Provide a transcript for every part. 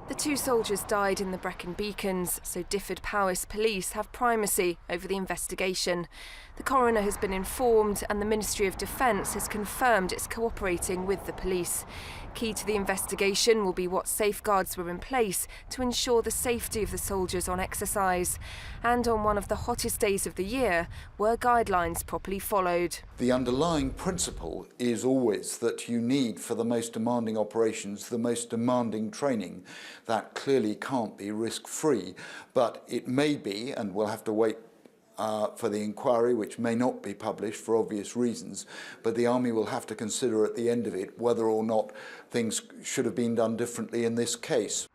The two soldiers died in the Brecon Beacons, so Difford Powys Police have primacy over the investigation. The coroner has been informed and the Ministry of Defence has confirmed it's cooperating with the police. Key to the investigation will be what safeguards were in place to ensure the safety of the soldiers on exercise. And on one of the hottest days of the year, were guidelines properly followed? The underlying principle is always that you need, for the most demanding operations, the most demanding training. That clearly can't be risk-free, but it may be, and we'll have to wait for the inquiry, which may not be published for obvious reasons, but the Army will have to consider at the end of it whether or not things should have been done differently in this case.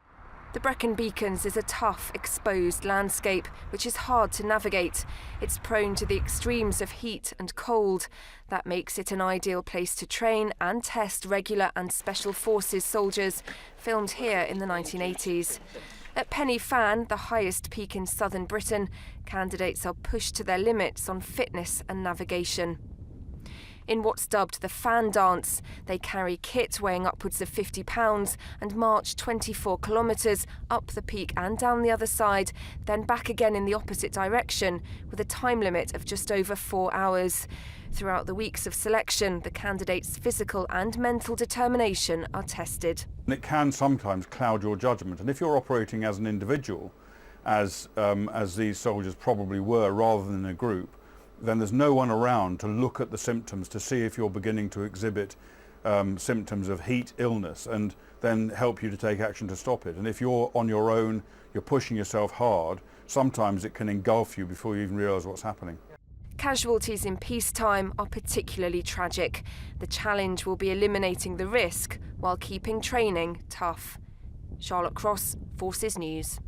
The Brecon Beacons is a tough, exposed landscape, which is hard to navigate. It's prone to the extremes of heat and cold. That makes it an ideal place to train and test regular and special forces soldiers, filmed here in the 1980s. At Pen y Fan, the highest peak in southern Britain, candidates are pushed to their limits on fitness and navigation. In what's dubbed the fan dance, they carry kit weighing upwards of 50 pounds and march 24 kilometres up the peak and down the other side, then back again in the opposite direction, with a time limit of just over 4 hours. Throughout the weeks of selection, the candidates' physical and mental determination are tested. It can sometimes cloud your judgment, and if you're operating as an individual, as these soldiers probably were, rather than a group, then there's no one around to look at the symptoms to see if you're beginning to exhibit symptoms of heat illness and then help you to take action to stop it. And if you're on your own, you're pushing yourself hard, sometimes it can engulf you before you even realise what's happening. Casualties in peacetime are particularly tragic. The challenge will be eliminating the risk while keeping training tough. Charlotte Cross, Forces News.